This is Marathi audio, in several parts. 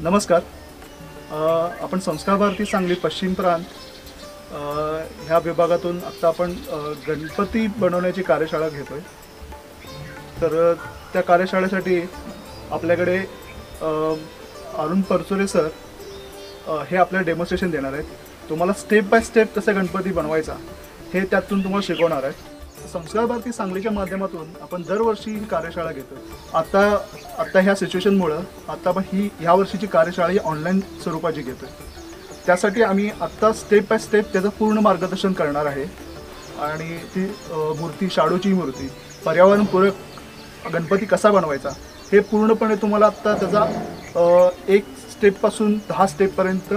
नमस्कार. आपण संस्कार भारती सांगली पश्चिम प्रांत ह्या विभागातून आत्ता आपण गणपती बनवण्याची कार्यशाळा घेतोय. तर त्या कार्यशाळेसाठी आपल्याकडे अरुण परचुरे सर हे आपल्याला डेमॉन्स्ट्रेशन देणार आहेत. तुम्हाला स्टेप बाय स्टेप कसं गणपती बनवायचा हे त्यातून तुम्हाला शिकवणार आहे. संस्कार भारती सांगलीच्या माध्यमातून आपण दरवर्षी ही कार्यशाळा घेतो. आता ह्या सिच्युएशनमुळं आता आपण ह्या वर्षीची कार्यशाळा ही ऑनलाईन स्वरूपाची घेतोय. त्यासाठी आम्ही आत्ता स्टेप बाय स्टेप त्याचं पूर्ण मार्गदर्शन करणार आहे. आणि ती मूर्ती, शाडूची मूर्ती, पर्यावरणपूरक गणपती कसा बनवायचा हे पूर्णपणे तुम्हाला आत्ता त्याचा 1 स्टेपपासून 10 स्टेपपर्यंत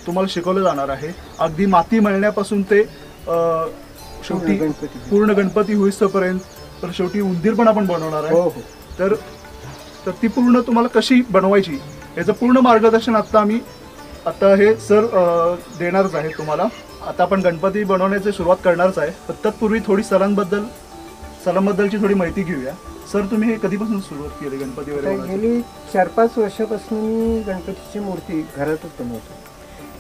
तुम्हाला शिकवलं जाणार आहे. अगदी माती मळण्यापासून ते शेवटी पूर्ण गणपती होईस्तोपर्यंत, तर शेवटी उंदीर पण आपण बनवणार आहे. तर ती पूर्ण तुम्हाला कशी बनवायची याचं पूर्ण मार्गदर्शन आता हे सर देणारच आहे तुम्हाला. आता आपण गणपती बनवण्याची सुरुवात करणारच आहे. पण तत्पूर्वी थोडी सरांबद्दलची थोडी माहिती घेऊया. सर, तुम्ही हे कधीपासून सुरुवात केली गणपती वगैरे? गेली 4-5 वर्षापासून मी गणपतीची मूर्ती घरातच बनवतो.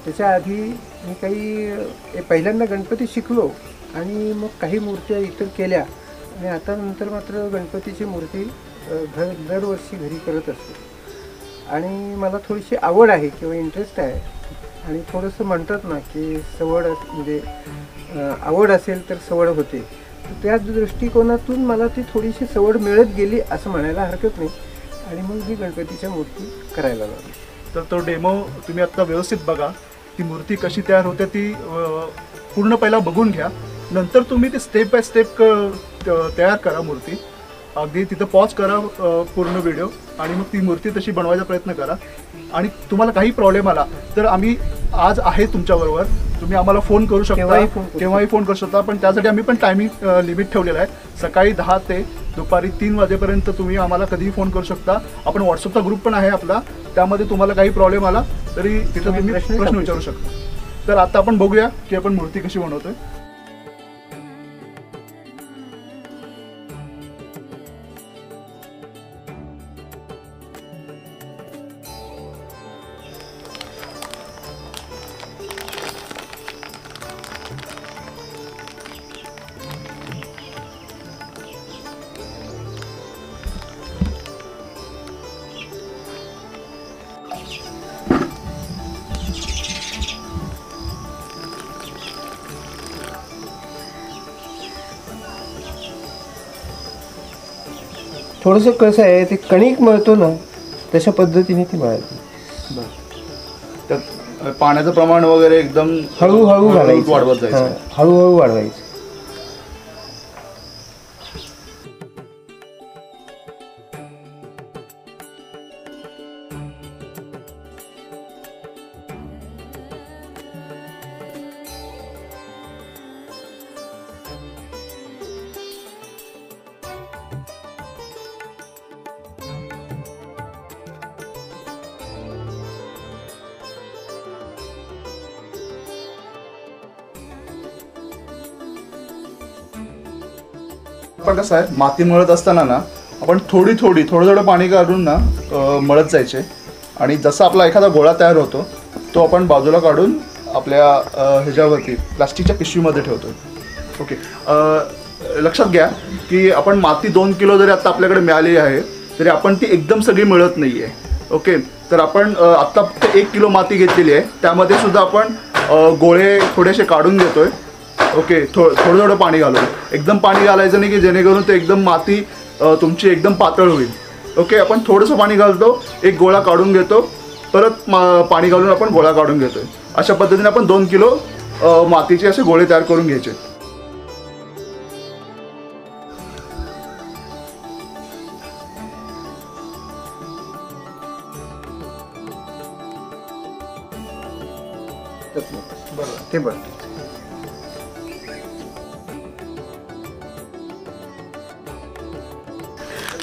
त्याच्या आधी मी काही पहिल्यांदा गणपती शिकलो आणि मग काही मूर्त्या इतर केल्या आणि आता नंतर मात्र गणपतीची मूर्ती दरवर्षी घरी करत असतो. आणि मला थोडीशी आवड आहे किंवा इंटरेस्ट आहे. आणि थोडंसं म्हणतात ना की सवड म्हणजे आवड असेल तर सवड होते. त्या दृष्टिकोनातून मला ती थोडीशी सवड मिळत गेली असं म्हणायला हरकत नाही. आणि मग मी गणपतीच्या मूर्ती करायला लागली. तर तो डेमो तुम्ही आत्ता व्यवस्थित बघा. ती मूर्ती कशी तयार होते ती पूर्ण पहिला बघून घ्या. नंतर तुम्ही ते स्टेप बाय स्टेप तयार करा मूर्ती. अगदी तिथं पॉज करा पूर्ण व्हिडिओ आणि मग ती मूर्ती तशी बनवायचा प्रयत्न करा. आणि तुम्हाला काही प्रॉब्लेम आला तर आम्ही आज आहे तुमच्याबरोबर. तुम्ही आम्हाला फोन करू शकता, केव्हाही फोन करू शकता. पण त्यासाठी आम्ही पण टायमिंग लिमिट ठेवलेलं आहे. सकाळी 10 ते दुपारी 3 वाजेपर्यंत तुम्ही आम्हाला कधीही फोन करू शकता. आपण व्हॉट्सअपचा ग्रुप पण आहे आपला, त्यामध्ये तुम्हाला काही प्रॉब्लेम आला तरी तिथं तुम्ही प्रश्न विचारू शकता. तर आता आपण बघूया की आपण मूर्ती कशी बनवतोय. थोडंसं कसं आहे, ते कणिक मळतो ना तशा पद्धतीने ती मळायची. त्यात पाण्याचं प्रमाण वगैरे एकदम हळूहळू घालायचं, वाढवत जायचं. हळूहळू वाढवायचं. पण कसं आहे, माती मळत असताना ना आपण थोडं पाणी काढून ना मळत जायचे. आणि जसा आपला एखादा गोळा तयार होतो तो आपण बाजूला काढून आपल्या ह्याच्यावरती प्लास्टिकच्या पिशवीमध्ये ठेवतो. ओके, लक्षात घ्या की आपण माती 2 किलो जरी आत्ता आपल्याकडे मिळाली आहे तरी आपण ती एकदम सगळी मिळत नाही आहे. ओके, तर आपण आत्ता फक्त 1 किलो माती घेतलेली आहे. त्यामध्ये सुद्धा आपण गोळे थोडेसे काढून घेतोय. ओके, थोडं पाणी घालून, एकदम पाणी घालायचं नाही की जेणेकरून ते एकदम माती तुमची एकदम पातळ होईल. ओके, आपण थोडंसं पाणी घालतो, एक गोळा काढून घेतो, परत पाणी घालून आपण गोळा काढून घेतोय. अशा पद्धतीने आपण 2 किलो मातीचे असे गोळे तयार करून घ्यायचे. ते बघ,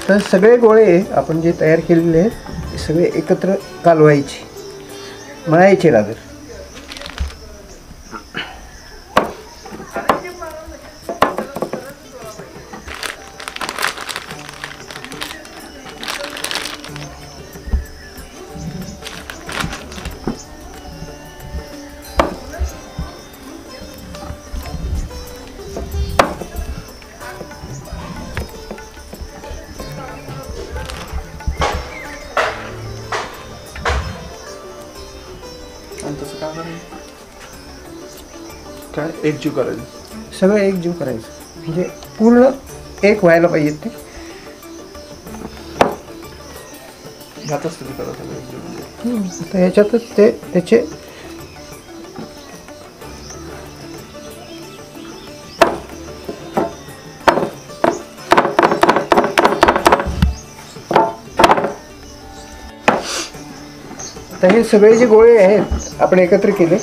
तर सगळे गोळे आपण जे तयार केलेले आहेत ते सगळे एकत्र कालवायचे, मळायचे रादर. काय एकजीव करायचं. सगळं एकजीव करायचं म्हणजे पूर्ण एक व्हायला पाहिजे ते. ह्यातच तुम्ही करा सगळं एकजीव म्हणजे. आता ह्याच्यातच ते त्याचे आता हे सगळे जे गोळे आहेत आपण एकत्र केले,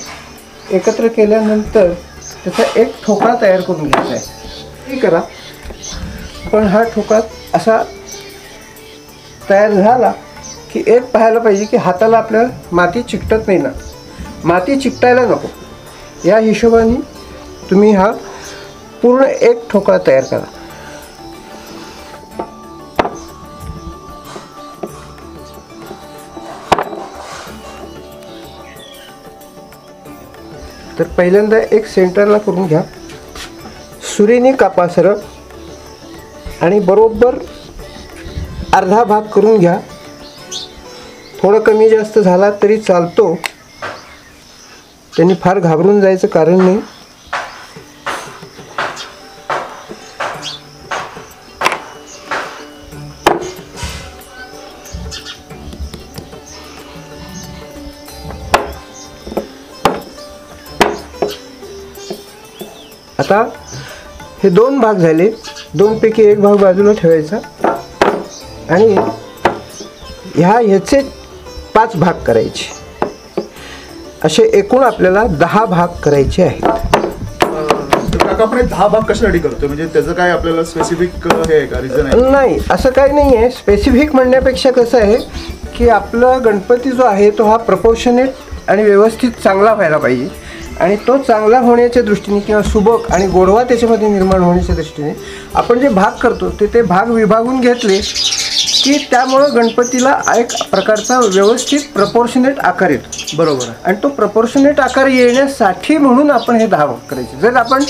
एकत्र केल्यानंतर त्याचा एक ठोकळा तयार करून घ्यायचा आहे. हे करा. पण हा ठोकळा असा तयार झाला की एक पाहायला पाहिजे की हाताला आपल्या माती चिकटत नाही ना, माती चिकटायला नको. या हिशोबाने तुम्ही हा पूर्ण एक ठोकळा तयार करा. तर पहिल्यांदा एक सेंटरला करून घ्या, सुरीने कापा सरळ आणि बरोबर अर्धा भाग करून घ्या. थोडं कमी जास्त झाला तरी चालतो, त्यांनी फार घाबरून जायचं कारण नाही. आता हे दोन भाग झाले, दोनपैकी एक भाग बाजूला ठेवायचा आणि ह्याचे 5 भाग करायचे. असे एकूण आपल्याला 10 भाग करायचे आहेत. तर काका आपण 10 भाग कशासाठी करतो, म्हणजे त्याचं काय आपल्याला स्पेसिफिक हे आहे का, रिझन आहे? नाही, असं काही नाही आहे. स्पेसिफिक म्हणण्यापेक्षा कसं आहे की आपला गणपती जो आहे तो हा प्रपोर्शनेट आणि व्यवस्थित चांगला व्हायला पाहिजे. आणि तो चांगला होण्याच्या दृष्टीने किंवा सुबक आणि गोडवा त्याच्यामध्ये निर्माण होण्याच्या दृष्टीने आपण जे भाग करतो ते भाग विभागून घेतले की त्यामुळं गणपतीला एक प्रकारचा व्यवस्थित प्रपोर्शनेट आकार येतो. बरोबर आहे. आणि तो प्रपोर्शनेट आकार येण्यासाठी म्हणून आपण हे 10 भाग करायचे. जर आपण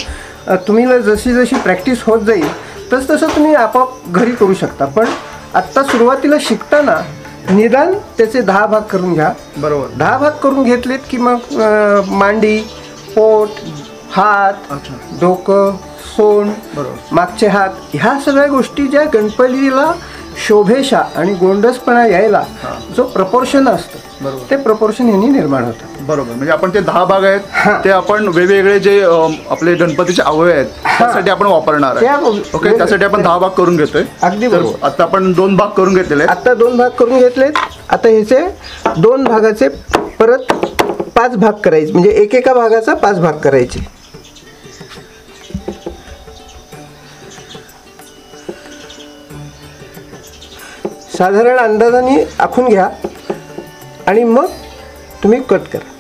तुम्ही जशी जशी प्रॅक्टिस होत जाईल तसं तुम्ही आपोआप घरी करू शकता. पण आत्ता सुरुवातीला शिकताना निदान त्याचे 10 भाग करून घ्या. बरोबर. 10 भाग करून घेतलेत की मग मांडी, पोट, हात, डोकं, सोंड, मागचे हात, ह्या सगळ्या गोष्टी ज्या गणपतीला शोभेशा आणि गोंडसपणा यायला जो प्रपोर्शन असतं ते प्रपोर्शन यांनी निर्माण होतं. बरोबर. म्हणजे आपण ते 10 भाग आहेत ते आपण वेगवेगळे जे आपले गणपतीचे अवयव आहेत त्यासाठी आपण वापरणार आहे. ओके, त्यासाठी आपण 10 भाग करून घेतोय. अगदी बरोबर. आता आपण 2 भाग करून घेतलेले आहेत. आता 2 भाग करून घेतलेत. आता ह्याचे 2 भागाचे परत 5 भाग करायचे, म्हणजे एकेका भागाचा 5 भाग करायचे. साधारण अंदाजाने आखून घ्या आणि मग तुम्ही कट करा.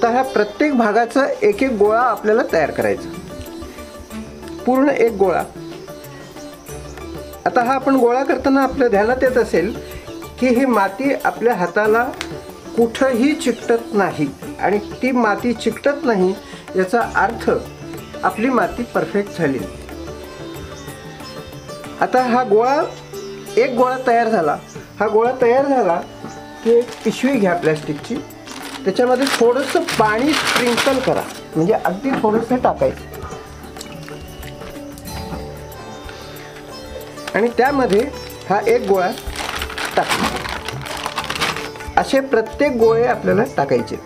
तर ह्या प्रत्येक भागाचा एक एक गोळा आपल्याला तयार करायचा, पूर्ण एक गोळा. आता हा आपण गोळा करताना आपल्या ध्यानात येत असेल की ही माती आपल्या हाताला कुठंही चिकटत नाही. आणि ती माती चिकटत नाही याचा अर्थ आपली माती परफेक्ट झाली. आता हा गोळा, एक गोळा तयार झाला. हा गोळा तयार झाला की एक पिशवी घ्या प्लॅस्टिकची, त्याच्यामध्ये थोडंसं पाणी स्प्रिंकल करा, म्हणजे अगदी थोडंसं टाकायचं आणि त्यामध्ये हा एक गोळा टाका. असे प्रत्येक गोळे आपल्याला टाकायचे.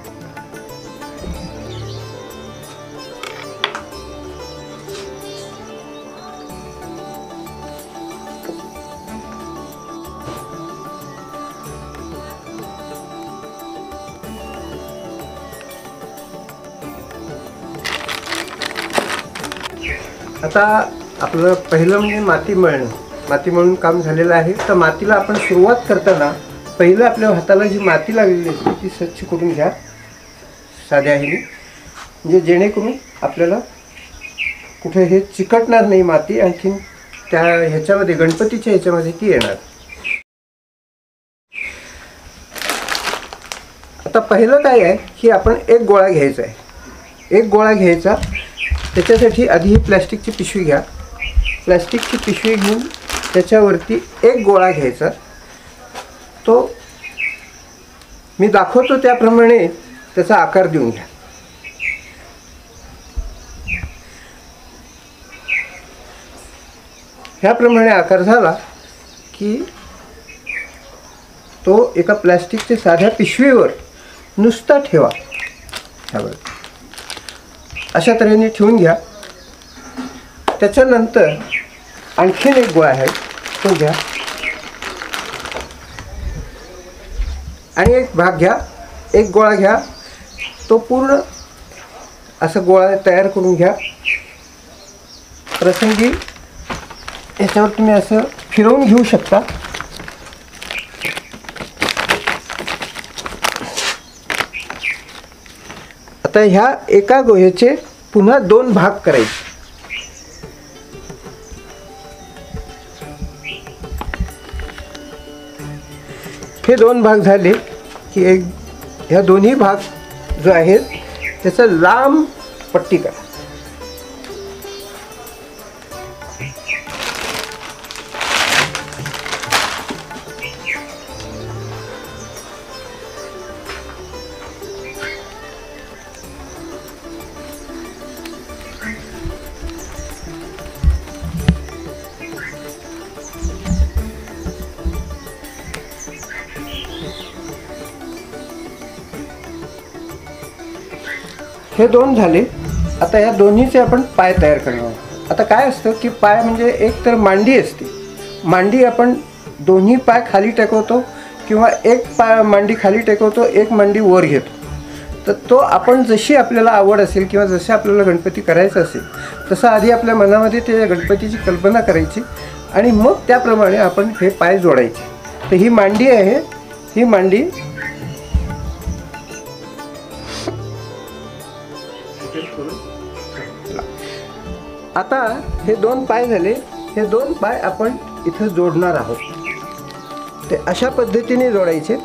आता आपलं पहिलं म्हणजे माती मळणं. माती मळून काम झालेलं आहे. तर मातीला आपण सुरुवात करताना पहिलं आपल्या हाताला जी माती लागलेली असते ती स्वच्छ करून घ्या साध्या ह्याने, म्हणजे जेणेकरून आपल्याला कुठे हे चिकटणार नाही माती, आणखीन त्या ह्याच्यामध्ये गणपतीच्या ह्याच्यामध्ये ती येणार. आता पहिलं काय आहे की आपण एक गोळा घ्यायचा आहे. एक गोळा घ्यायचा, त्याच्यासाठी आधी ही प्लॅस्टिकची पिशवी घ्या. प्लॅस्टिकची पिशवी घेऊन त्याच्यावरती एक गोळा घ्यायचा, तो मी दाखवतो त्याप्रमाणे त्याचा आकार देऊन घ्या. ह्याप्रमाणे आकार झाला की तो एका प्लॅस्टिकच्या साध्या पिशवीवर नुसता ठेवा. ह्यावर अशा तऱ्हेने ठेवून घ्या. त्याच्यानंतर आणखीन एक गोळा आहे तो घ्या आणि एक भाग घ्या. एक गोळा घ्या, तो पूर्ण असा गोळा तयार करून घ्या. प्रसंगी याच्यावर तुम्ही असं फिरवून घेऊ शकता. आता ह्या एका गोळ्याचे पुन्हा 2 भाग करायचे. हे 2 भाग झाले की ह्या दोन्ही भाग जो आहेत त्याचा लांब पट्टी करा. हे 2 झाले. आता या दोन्हीचे आपण पाय तयार करणार आहोत. आता काय असतं की पाय म्हणजे एक तर मांडी असते. मांडी आपण दोन्ही पाय खाली टेकवतो किंवा एक पाय मांडी खाली टेकवतो, एक मांडी वर घेतो. तर तो आपण जशी आपल्याला आवड असेल किंवा जसे आपल्याला गणपती करायचा असेल तसं आधी आपल्या मनामध्ये ते गणपतीची कल्पना करायची आणि मग त्याप्रमाणे आपण हे पाय जोडायचे. तर ही मांडी आहे. ही मांडी आता हे 2 पाय झाले. हे 2 पाय आपण इथं जोडणार आहोत. ते अशा पद्धतीने जोडायचे.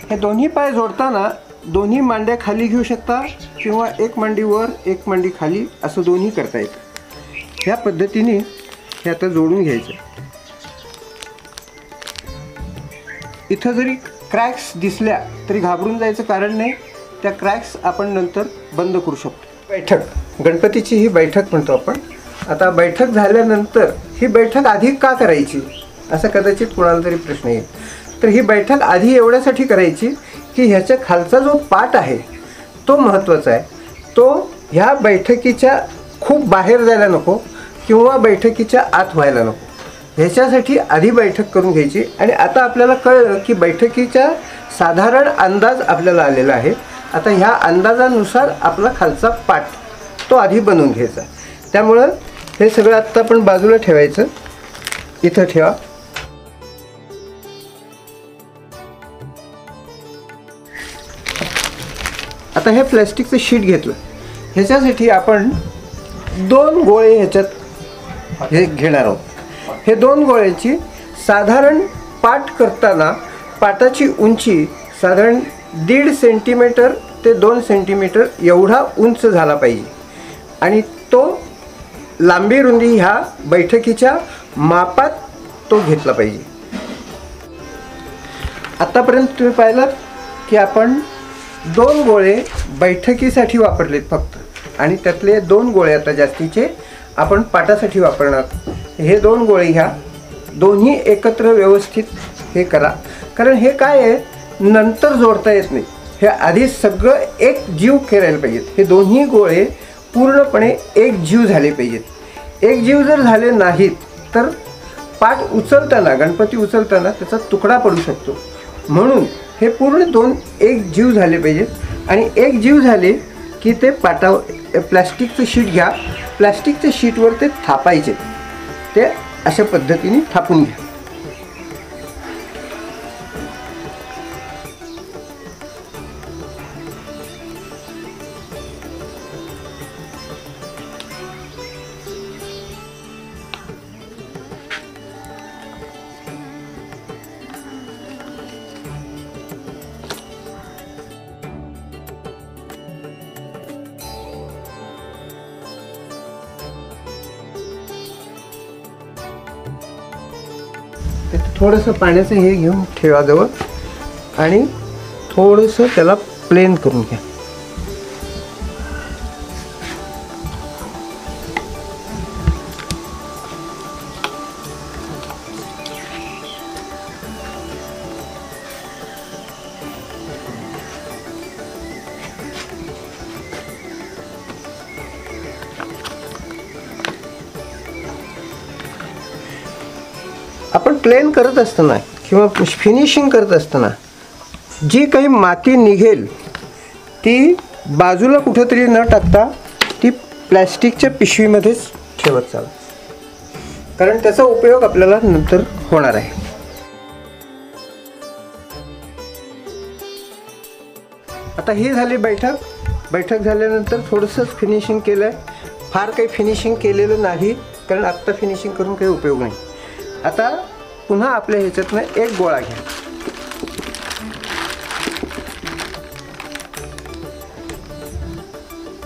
हे दोन्ही पाय जोडताना दोन्ही मांड्या खाली घेऊ शकता किंवा एक मांडी वर एक मांडी खाली असं दोन्ही करता येतं. ह्या पद्धतीने हे आता जोडून घ्यायचं. इथं जरी क्रॅक्स दिसल्या तरी घाबरून जायचं कारण नाही. त्या क्रॅक्स आपण नंतर बंद करू शकतो. बैठक, गणपतीची ही बैठक म्हणतो आपण. आता बैठक झाल्यानंतर ही बैठक आधी का करायची असं कदाचित कोणाला तरी प्रश्न येईल. तर ही बैठक आधी एवढ्यासाठी करायची की ह्याच्या खालचा जो पाट आहे तो महत्त्वाचा आहे. तो ह्या बैठकीच्या खूप बाहेर जायला नको किंवा बैठकीच्या आत व्हायला नको. ह्याच्यासाठी आधी बैठक करून घ्यायची. आणि आता आपल्याला कळलं की बैठकीचा साधारण अंदाज आपल्याला आलेला आहे. आता ह्या अंदाजानुसार आपला खालचा पाट तो आधी बनवून घ्यायचा. त्यामुळं हे सगळं आत्ता आपण बाजूला ठेवायचं. इथं ठेवा. आता हे प्लॅस्टिकचं शीट घेतलं. ह्याच्यासाठी आपण 2 गोळे ह्याच्यात हे घेणार आहोत. हे 2 गोळ्याची साधारण पाट करताना पाटाची उंची साधारण 1.5 सेंटीमीटर ते 2 सेंटीमीटर एवढा उंच झाला पाहिजे. आणि तो लांबी रुंदी ह्या बैठकीच्या मापात तो घेतला पाहिजे. आत्तापर्यंत तुम्ही पाहिलं की आपण 2 गोळे बैठकीसाठी वापरलेत फक्त. आणि त्यातले 2 गोळे आता जास्तीचे आपण पाटासाठी वापरणार. हे 2 गोळे घ्या. दोन्ही एकत्र व्यवस्थित हे करा. कारण हे काय आहे नंतर जोडता येत नाही. हे आधी सगळं एक जीव करायला पाहिजेत. हे दोन्ही गोळे पूर्णपणे एक जीव झाले पाहिजेत. एक जीव जर झाले नाहीत तर पाट उचलताना गणपती उचलताना त्याचा तुकडा पडू शकतो. म्हणून हे पूर्ण 2 एक जीव झाले पाहिजेत. आणि एक जीव झाले की ते पाटावर प्लॅस्टिकचं शीट घ्या. प्लॅस्टिकच्या शीटवर ते थापायचे. ते अशा पद्धतीने थापून घ्या. थोडंसं पाण्याचं हे घेऊन ठेवा जवळ आणि थोडंसं त्याला प्लेन करून घ्या. आपण प्लेन करत असताना किंवा फिनिशिंग करत असताना जी काही माती निघेल ती बाजूला कुठेतरी न टाकता ती प्लॅस्टिकच्या पिशवीमध्येच ठेवत चाल, कारण त्याचा उपयोग आपल्याला नंतर होणार आहे. आता ही झाली बैठक झाल्यानंतर थोडंसंच फिनिशिंग केलं आहे. फार काही फिनिशिंग केलेलं नाही, कारण आत्ता फिनिशिंग करून काही उपयोग नाही. आता पुन्हा आपल्या ह्याच्यातनं एक गोळा घ्या.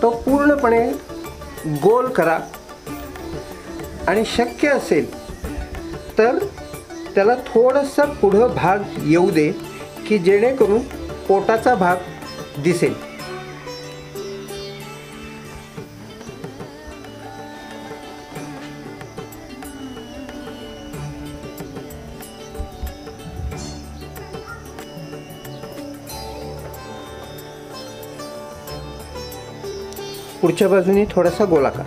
तो पूर्णपणे गोल करा आणि शक्य असेल तर त्याला थोडासा पुढं भाग येऊ दे की जेणेकरून पोटाचा भाग दिसेल. पुढच्या बाजूने थोडासा गोलाकार.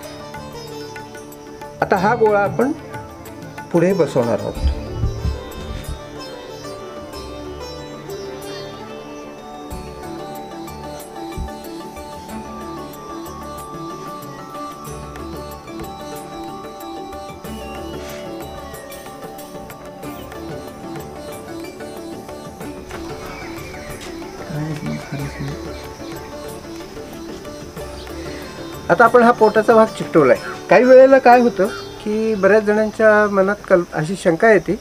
आता हा गोळा आपण पुढे बसवणार आहोत. आता आपण हा पोटाचा भाग चिकटवला आहे. काही वेळेला काय होतं की बऱ्याच जणांच्या मनात अशी शंका येते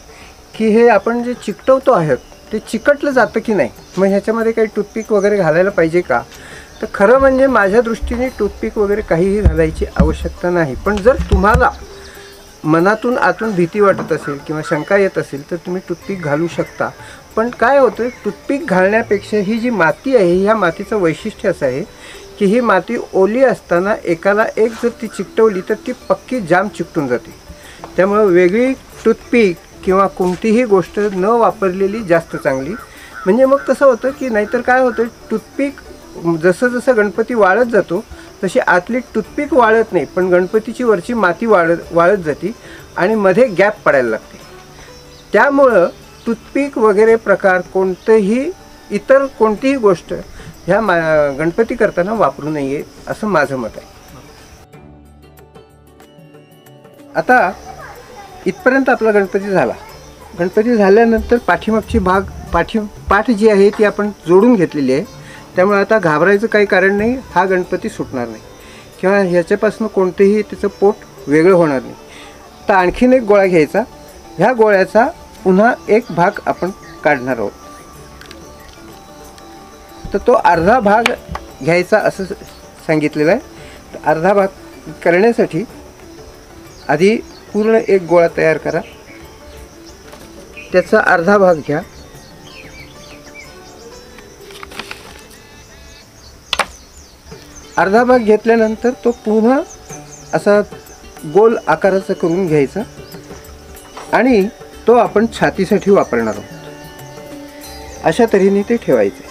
की हे आपण जे चिकटवतो आहोत ते चिकटलं जातं की नाही, मग ह्याच्यामध्ये काही टूथपिक वगैरे घालायला पाहिजे का? तर खरं म्हणजे माझ्या दृष्टीने टूथपिक वगैरे काहीही घालायची आवश्यकता नाही. पण जर तुम्हाला मनातून आतून भीती वाटत असेल किंवा शंका येत असेल तर तुम्ही टूथपिक घालू शकता. पण काय होतं, टूथपिक घालण्यापेक्षा ही जी माती आहे ह्या मातीचं वैशिष्ट्य असं आहे की ही माती ओली असताना एकाला एक जर ती चिकटवली तर ती पक्की जाम चिकटून जाते. त्यामुळं वेगळी टूथपिक किंवा कोणतीही गोष्ट न वापरलेली जास्त चांगली. म्हणजे मग कसं होतं की नाहीतर काय होतं, टूथपिक जसं जसं गणपती वाळत जातो तशी आतली टूथपिक वाळत नाही, पण गणपतीची वरची माती वाळत जाते आणि मध्ये गॅप पडायला लागते. त्यामुळं टूथपिक वगैरे प्रकार कोणतेही इतर कोणतीही गोष्ट ह्या गणपती करताना वापरू नये असं माझं मत आहे. आता इथपर्यंत आपला गणपती झाला. गणपती झाल्यानंतर पाठीमागची पाठ जी आहे ती आपण जोडून घेतलेली आहे. त्यामुळे आता घाबरायचं काही कारण नाही. हा गणपती सुटणार नाही किंवा ह्याच्यापासून कोणतेही त्याचं पोट वेगळं होणार नाही. तर आणखीन एक गोळा घ्यायचा. ह्या गोळ्याचा पुन्हा एक भाग आपण काढणार आहोत. तर तो अर्धा भाग घ्यायचा असं सांगितलेलं आहे. तर अर्धा भाग करण्यासाठी आधी पूर्ण एक गोळा तयार करा. त्याचा अर्धा भाग घ्या. अर्धा भाग घेतल्यानंतर तो पुन्हा असा गोल आकाराचा करून घ्यायचा आणि तो आपण छातीसाठी वापरणार आहोत. अशा तऱ्हेने ते ठेवायचे.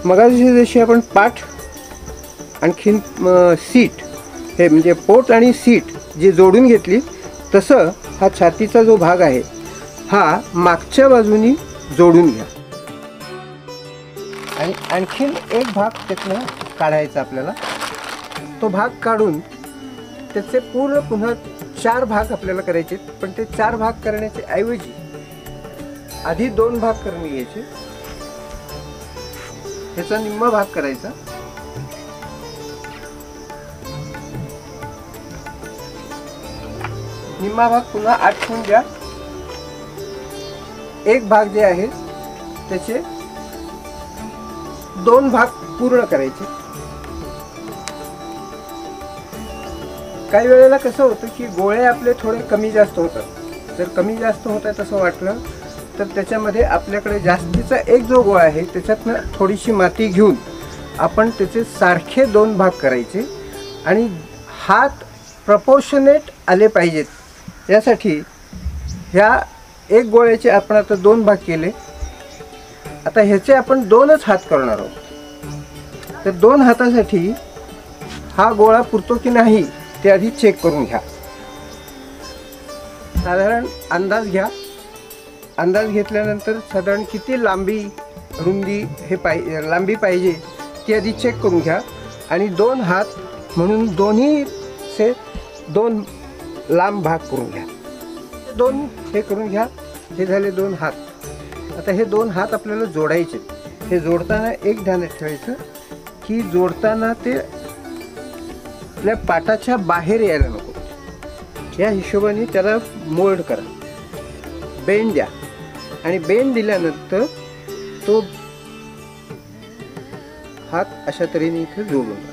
मगाशी जशी आपण पाठ आणखीन सीट हे म्हणजे पोट आणि सीट जी जोडून घेतली तसं हा छातीचा जो भाग आहे हा मागच्या बाजूनी जोडून घ्या. आणि आणखीन एक भाग त्यातनं काढायचा आपल्याला. तो भाग काढून त्याचे पूर्ण पुन्हा 4 भाग आपल्याला करायचे. पण ते 4 भाग करण्याचे ऐवजी आधी 2 भाग करून घ्यायचे. ह्याचा निम्मा भाग करायचा निम्मा भाग पुन्हा आटवून घ्या. एक भाग जे आहे त्याचे 2 भाग पूर्ण करायचे. काही वेळेला कसं होतं की गोळे आपले थोडे कमी जास्त होतात. जर कमी जास्त होत आहे तसं वाटलं तर त्याच्यामध्ये आपल्याकडे जास्तीचा एक जो गोळा आहे त्याच्यातनं थोडीशी माती घेऊन आपण त्याचे सारखे 2 भाग करायचे आणि हात प्रपोर्शनेट आले पाहिजेत. यासाठी ह्या एक गोळ्याचे आपण आता 2 भाग केले. आता ह्याचे आपण 2च हात करणार आहोत. तर 2 हातासाठी हा गोळा पुरतो की नाही ते आधी चेक करून घ्या. साधारण अंदाज घ्या. अंदाज घेतल्यानंतर साधारण किती लांबी रुंदी हे लांबी पाहिजे ती आधी चेक करून घ्या. आणि 2 हात म्हणून दोन्हीचे 2 लांब भाग करून घ्या. 2 हे करून घ्या. हे झाले 2 हात. आता हे 2 हात आपल्याला जोडायचे. हे जोडताना एक ध्यानात ठेवायचं की जोडताना ते आपल्या पाटाच्या बाहेर यायला नको. या हिशोबाने त्याला मोल्ड करा, बेंड द्या. आणि बेंड दिल्यानंतर तो हात अशा तऱ्हेने इथे जोडून टाका.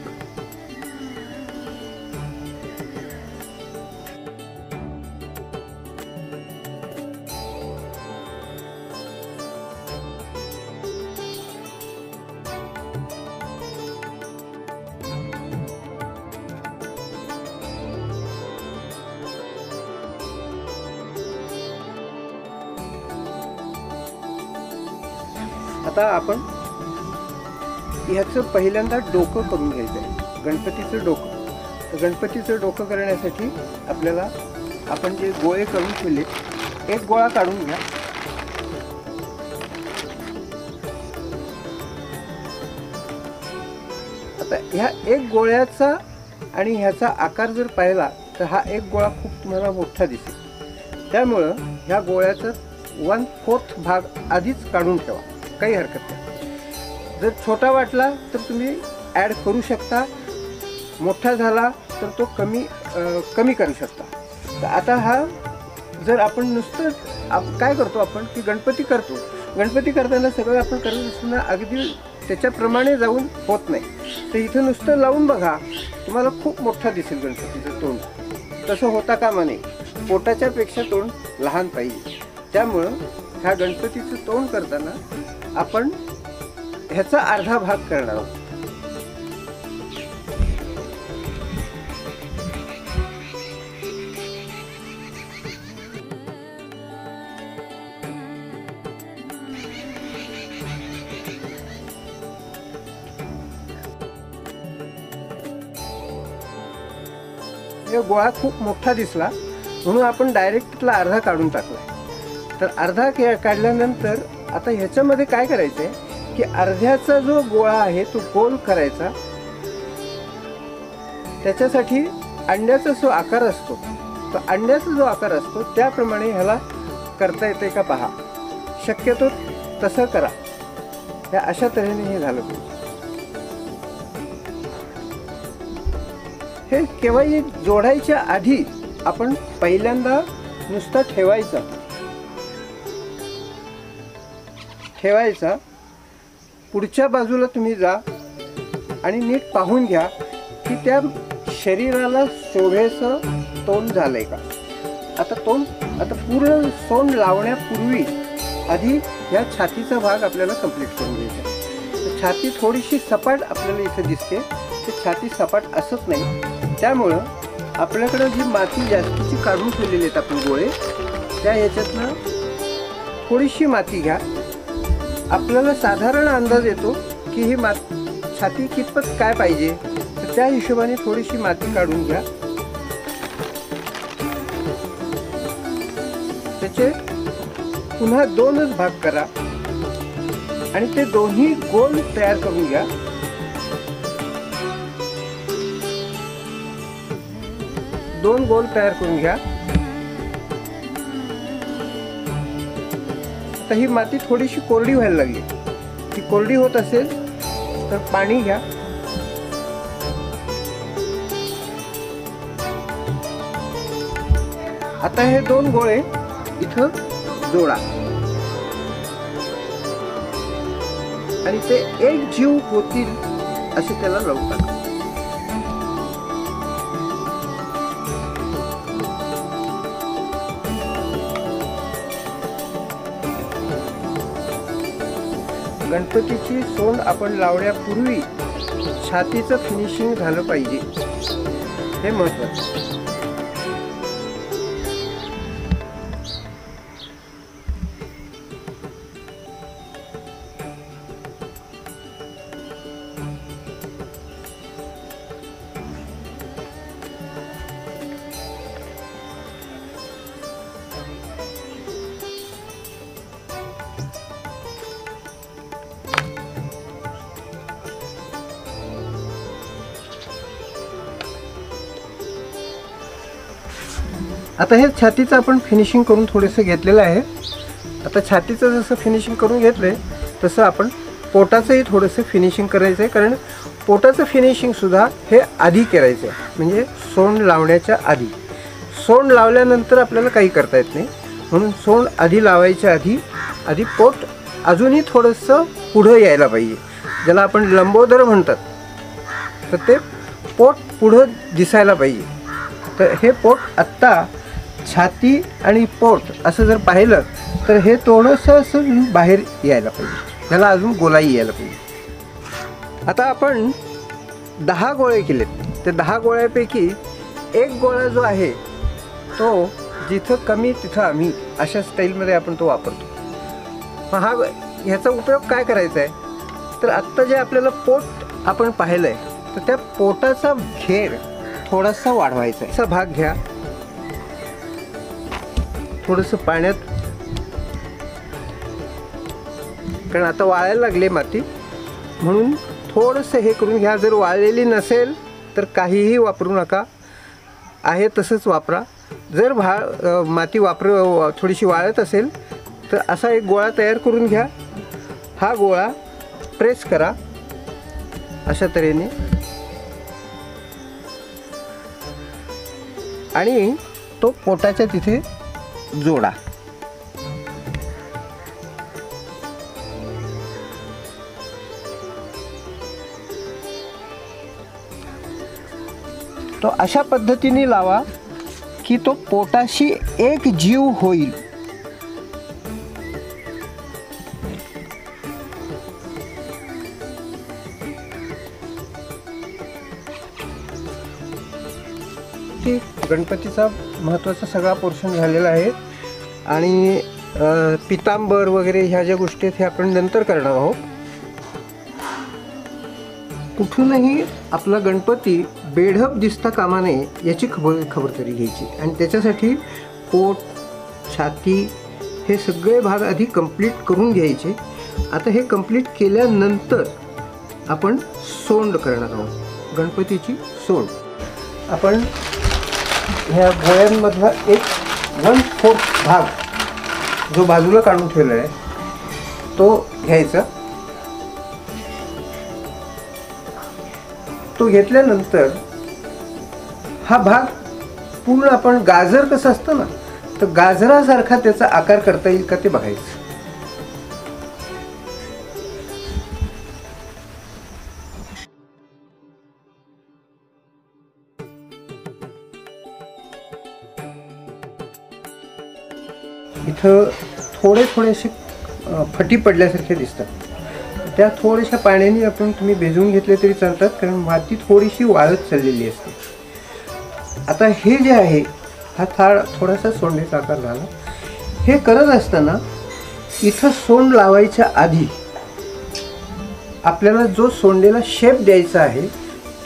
आता आपण ह्याचं पहिल्यांदा डोकं करून घ्यायचं आहे, गणपतीचं डोकं. तर गणपतीचं डोकं करण्यासाठी आपल्याला आपण जे गोळे करून ठेवले एक गोळा काढून घ्या. आता ह्या एक गोळ्याचा आणि ह्याचा आकार जर पाहिला तर हा एक गोळा खूप तुम्हाला मोठा दिसेल. त्यामुळं ह्या गोळ्याचा 1/4 भाग आधीच काढून ठेवा, काही हरकत नाही. जर छोटा वाटला तर तुम्ही ॲड करू शकता, मोठा झाला तर तो कमी करू शकता. तर आता हा जर आपण नुसतं काय करतो आपण की गणपती करतो. गणपती करताना सगळं आपण करत असताना अगदी त्याच्याप्रमाणे जाऊन होत नाही. तर इथं नुसतं लावून बघा, तुम्हाला खूप मोठा दिसेल गणपतीचं तोंड. तसं होता कामा नये. पोटाच्या पेक्षा तोंड लहान पाहिजे. त्यामुळं ह्या गणपतीचं तोंड करताना आपण ह्याचा अर्धा भाग करणार आहोत. हे गोळा खूप मोठा दिसला म्हणून आपण डायरेक्ट त्यातला अर्धा काढून टाकला. तर अर्धा काढल्यानंतर आता ह्याच्यामध्ये काय करायचं आहे की अर्ध्याचा जो गोळा आहे तो गोल करायचा. त्याच्यासाठी अंड्याचा जो आकार असतो तो अंड्याचा जो आकार असतो त्याप्रमाणे ह्याला करता येते का पहा. शक्यतो तसं करा. ह्या अशा तऱ्हेने हे झालं पाहिजे. हे केव्हाही जोडायच्या आधी आपण पहिल्यांदा नुसतं ठेवायचा. पुढच्या बाजूला तुम्ही जा आणि नीट पाहून घ्या की त्या शरीराला शोभेचं तोंड झालंय का. आता पूर्ण सोंड लावण्यापूर्वी आधी या छातीचा भाग आपल्याला कंप्लीट करून घ्यायचा. तर छाती थोडीशी सपाट आपल्याला इथे दिसते. ते छाती सपाट असत नाही. त्यामुळं आपल्याकडं जी माती जास्तीची काढून ठेवलेली आहेत आपण गोळे, त्या ह्याच्यातनं थोडीशी माती घ्या. आपल्याला साधारण अंदाज येतो की ही छाती कितपत काय पाहिजे. तर त्या हिशोबाने थोडीशी माती काढून घ्या. त्याचे पुन्हा 2च भाग करा आणि ते दोन्ही गोल तयार करून घ्या. दोन गोल तयार करून घ्या. आता ही माती थोडीशी कोरडी व्हायला लागली. ती कोरडी होत असेल तर पाणी घ्या. आता हे 2 गोळे इथं जोडा आणि ते एक जीव होतील असे त्याला लावून टाका. गणपतीची सोंड आपण लावण्यापूर्वी छातीचं फिनिशिंग झालं पाहिजे, हे महत्त्वाचं. आता हे छातीचं आपण फिनिशिंग करून थोडंसं घेतलेलं आहे. आता छातीचं जसं फिनिशिंग करून घेतलंय तसं आपण पोटाचंही थोडंसं फिनिशिंग करायचं आहे, कारण पोटाचं फिनिशिंगसुद्धा हे आधी करायचं आहे, म्हणजे सोंड लावण्याच्या आधी. सोंड लावल्यानंतर आपल्याला काही करता येत नाही, म्हणून सोंड आधी लावायच्या आधी पोट अजूनही थोडंसं पुढं यायला पाहिजे, ज्याला आपण लंबोदर म्हणतात. तर ते पोट पुढं दिसायला पाहिजे. तर हे पोट आत्ता छाती आणि पोट असं जर पाहिलं तर हे थोडंसं असं बाहेर यायला पाहिजे, त्याला अजून गोलाई यायला पाहिजे. आता आपण 10 गोळे केलेत. ते 10 गोळ्यापैकी एक गोळा जो आहे तो जिथं कमी तिथं आम्ही अशा स्टाईलमध्ये आपण तो वापरतो. मग ह्याचा उपयोग काय करायचा आहे, तर आत्ता जे आपल्याला पोट आपण पाहिलं आहे तर त्या पोटाचा घेर थोडासा वाढवायचा आहे. असा भाग घ्या, थोडंसं पाण्यात, कारण आता वाळायला लागले माती, म्हणून थोडंसं हे करून घ्या. जर वाळलेली नसेल तर काहीही वापरू नका, आहे तसंच वापरा. जर माती थोडीशी वाळत असेल तर असा एक गोळा तयार करून घ्या. हा गोळा प्रेस करा अशा तऱ्हेने आणि तो पोटाच्या तिथे जोडा. तो अशा पद्धतीने लावा की तो पोटाशी एक जीव होईल. गणपतीचा महत्त्वाचा सगळा पोर्शन झालेला आहे आणि पितांबर वगैरे ह्या ज्या गोष्टी आहेत हे आपण नंतर करणार आहोत. कुठूनही आपला गणपती बेढप दिसता कामा नये याची खबरदारी घ्यायची आणि त्याच्यासाठी पोट, छाती हे सगळे भाग आधी कंप्लीट करून घ्यायचे. आता हे कंप्लीट केल्यानंतर आपण सोंड करणार आहोत, गणपतीची सोंड. आपण ह्या गोळ्यांमधला एक 1/4 भाग जो बाजूला काढून ठेवला आहे तो घ्यायचा. तो घेतल्यानंतर हा भाग पूर्ण आपण गाजर कसं असतं ना, तर गाजरासारखा त्याचा आकार करता येईल का ते बघायचं. इथं थोडेसे फटी पडल्यासारखे दिसतात. त्या थोड्याशा पाण्याने आपण तुम्ही भिजवून घेतले तरी चालतात, कारण माती थोडीशी वाळत चाललेली असते. आता हे जे आहे हा थोडासा सोंडेचा आकार झाला. हे करत असताना इथं सोंड लावायच्या आधी आपल्याला जो सोंडेला शेप द्यायचा आहे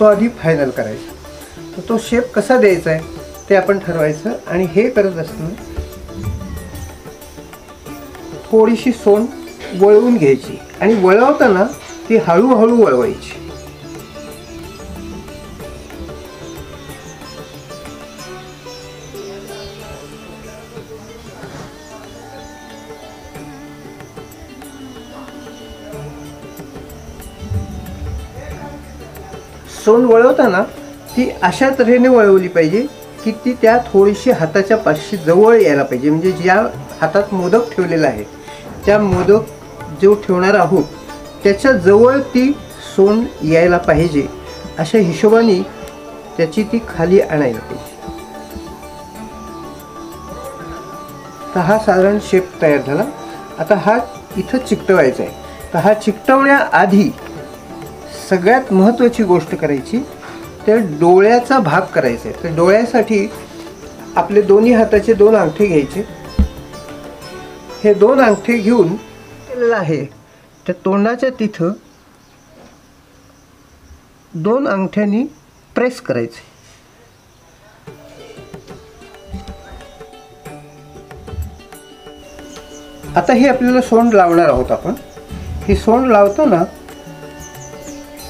तो आधी फायनल करायचा. तर तो शेप कसा द्यायचा आहे ते आपण ठरवायचं. आणि हे करत असताना थोडीशी सोंड वळवून घ्यायची आणि वळवताना ती हळूहळू वळवायची. सोंड वळवताना ती अशा तऱ्हेने वळवली पाहिजे की ती त्या थोडीशी हाताच्या पाशी जवळ यायला पाहिजे, म्हणजे ज्या हातात मोदक ठेवलेला आहे त्या मोदक जो ठेवणार आहोत त्याच्या जवळ ती सोंड यायला पाहिजे, अशा हिशोबाने त्याची ती खाली आणायला पाहिजे. तर हा साधारण शेप तयार झाला. आता हा इथं चिकटवायचा आहे. तर हा चिकटवण्याआधी सगळ्यात महत्त्वाची गोष्ट करायची, तर डोळ्याचा भाग करायचा आहे. तर डोळ्यासाठी आपले दोन्ही हाताचे 2 अंगठे घ्यायचे. हे 2 अंगठे घेऊन केलेलं आहे त्या तोंडाच्या तिथं 2 अंगठ्यांनी प्रेस करायचे. आता हे आपल्याला सोंड लावणार आहोत आपण. ही सोंड लावताना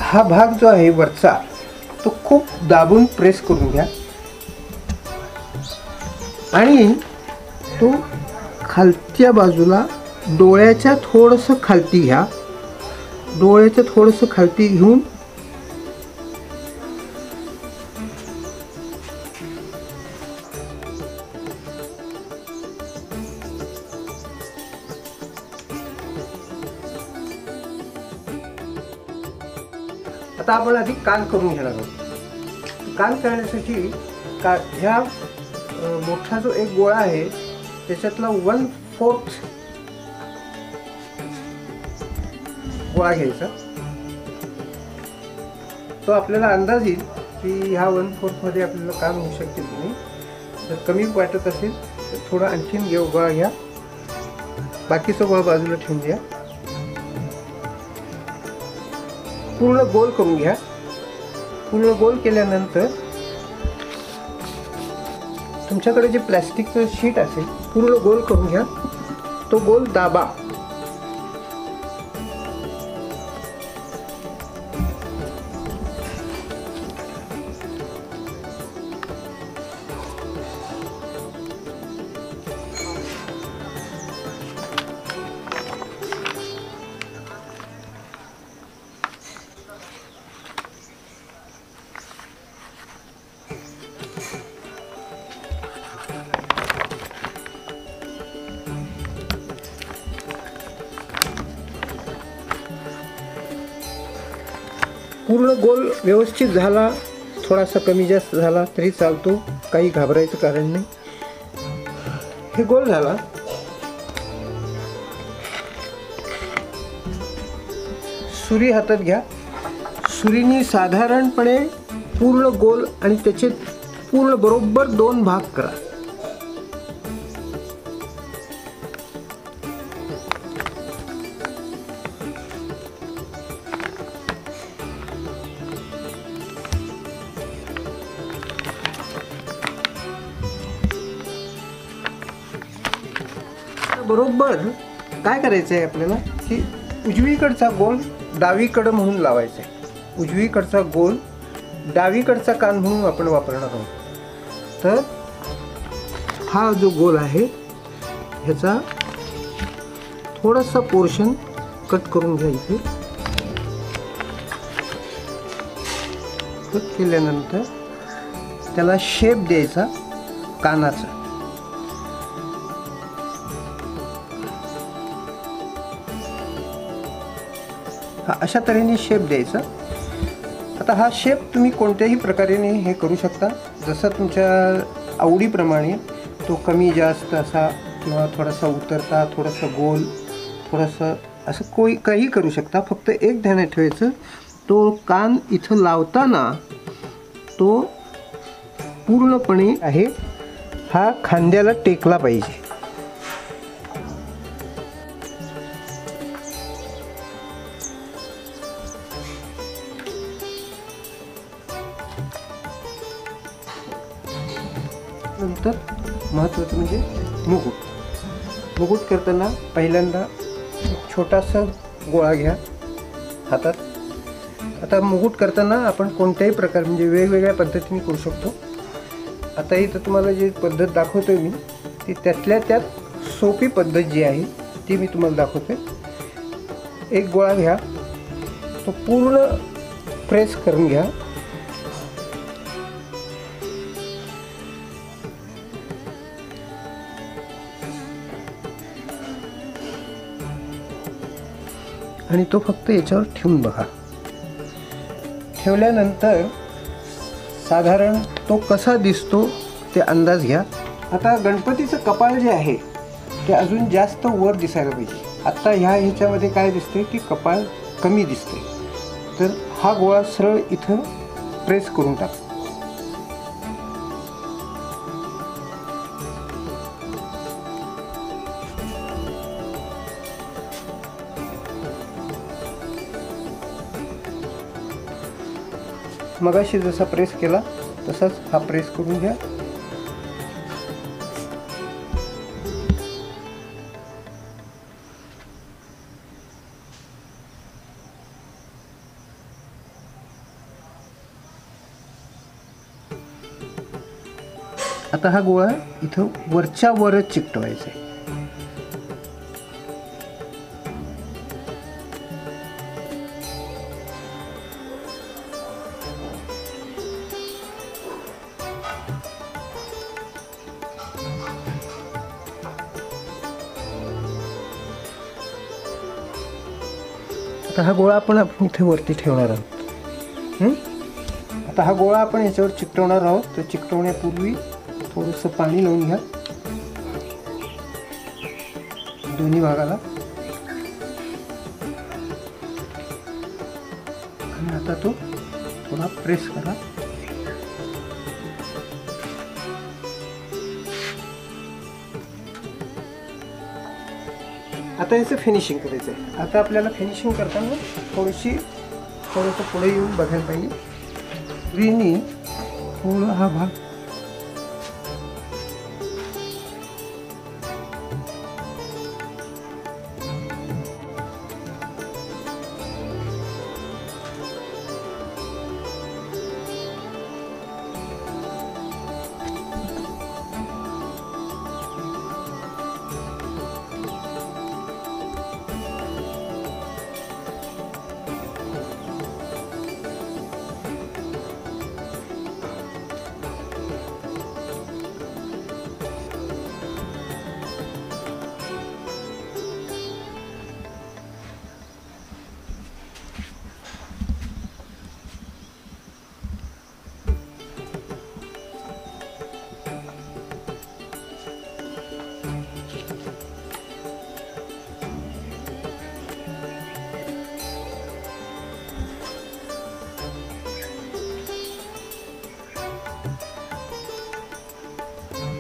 हा भाग जो आहे वरचा तो खूप दाबून प्रेस करून घ्या आणि तो खालच्या बाजूला डोळ्याच्या थोडंसं खालती घ्या. डोळ्याच्या थोडंसं खालती घेऊन आता आपण आधी कान करून घेणार आहोत. कान करण्यासाठी ह्या मोठा जो एक गोळा आहे त्याच्यातला 1/4 गोळा घ्यायचा. तो आपल्याला अंदाज येईल की ह्या 1/4 मध्ये आपल्याला कान होऊ शकते की नाही. जर कमी वाटत असेल तर थोडा आणखीन गोळा घ्या. बाकीचा गोळा बाजूला ठेवून द्या. पूर्ण गोल करून घ्या. पूर्ण गोल केल्यानंतर तुमच्याकडे जे प्लॅस्टिकचं शीट असेल पूर्ण गोल करून घ्या. तो गोल दाबा. पूर्ण गोल व्यवस्थित झाला. थोडासा कमी जास्त झाला तरी चालतो, काही घाबरायचं कारण नाही. हे गोल झाला. सुरी हातात घ्या. सुरीने साधारणपणे पूर्ण गोल आणि त्याचे पूर्ण बरोबर 2 भाग करा. बरोबर काय करायचं आहे आपल्याला की उजवीकडचा गोल डावीकडं म्हणून लावायचा आहे. उजवीकडचा गोल डावीकडचा कान म्हणून आपण वापरणार आहोत. तर हा जो गोल आहे ह्याचा थोडासा पोर्शन कट करून घ्यायचे. कट केल्यानंतर त्याला शेप द्यायचा कानाचा. हा अशा तऱ्हेने शेप द्यायचा. आता हा शेप तुम्ही कोणत्याही प्रकारेने हे करू शकता, जसं तुमच्या आवडीप्रमाणे. तो कमी जास्त असा किंवा थोडासा उतरता, थोडासा गोल, थोडंसं असं काही करू शकता. फक्त एक ध्यानात ठेवायचं, तो कान इथं लावताना तो पूर्णपणे आहे हा खांद्याला टेकला पाहिजे. नंतर महत्त्वाचं म्हणजे मुकुट. मुकुट करताना पहिल्यांदा एक छोटासा गोळा घ्या हातात. आता मुकुट करताना आपण कोणत्याही प्रकार म्हणजे वेगवेगळ्या पद्धतीने करू शकतो. आता इथं तुम्हाला जी पद्धत दाखवतोय मी ती त्यातल्या त्यात सोपी पद्धत जी आहे ती मी तुम्हाला दाखवते. एक गोळा घ्या, तो पूर्ण प्रेस करून घ्या. आणि तो फक्त याच्यावर ठेवून बघा. ठेवल्यानंतर साधारण तो कसा दिसतो ते अंदाज घ्या. आता गणपतीचं कपाळ जे आहे ते अजून जास्त वर दिसायला पाहिजे. आत्ता ह्याच्यामध्ये काय दिसते की कपाळ कमी दिसते. तर हा गोळा सरळ इथं प्रेस करून टाक. मगाशी जसा प्रेस केला तसाच हा प्रेस करून घ्या. आता हा गोळा इथं वरच्या वरच चिकटवायचा आहे. आता हा गोळा आपण इथे वरती ठेवणार आहोत. आता हा गोळा आपण याच्यावर चिकटवणार आहोत. तर चिकटवण्यापूर्वी थोडंसं पाणी लावून घ्या दोन्ही भागाला. आणि आता तो थोडा प्रेस करा. आता याचं फिनिशिंग करायचं आहे. आता आपल्याला फिनिशिंग करताना थोडंसं पुढे येऊन बघायला पाहिजे. स्क्रीननी थोडा हा भाग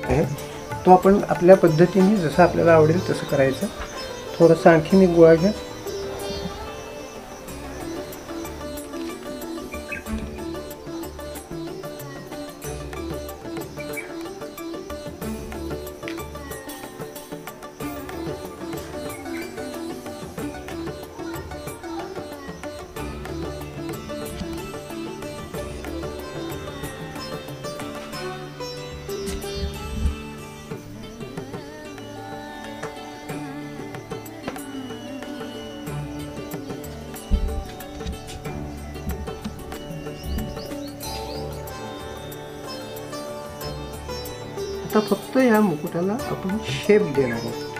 आहे तो आपण आपल्या पद्धतीने जसं आपल्याला आवडेल तसं करायचं. थोडंसं आणखीन एक गोळा घ्या. आता फक्त या मुकुटाला आपण शेप देणार आहोत.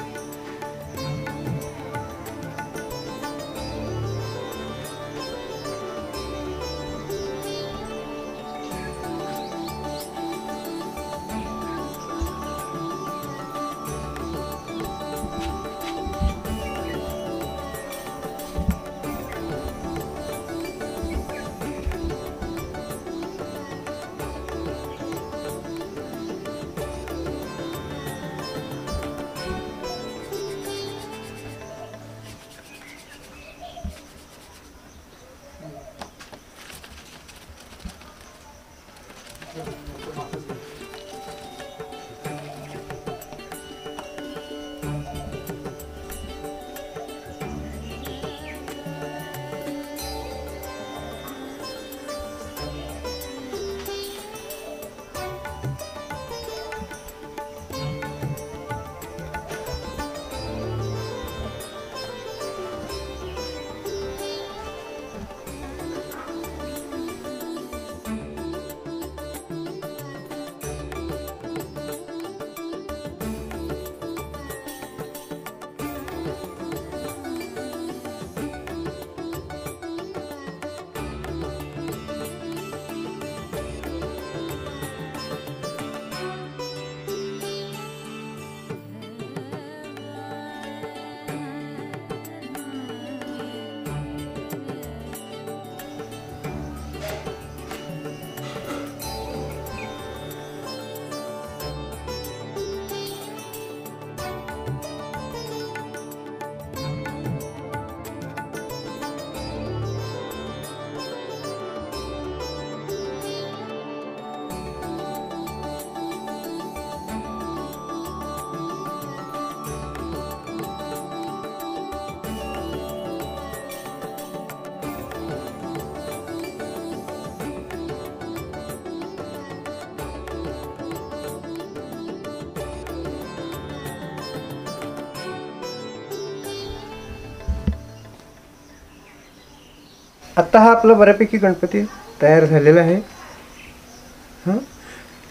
आत्ता हा आपला बऱ्यापैकी गणपती तयार झालेला आहे.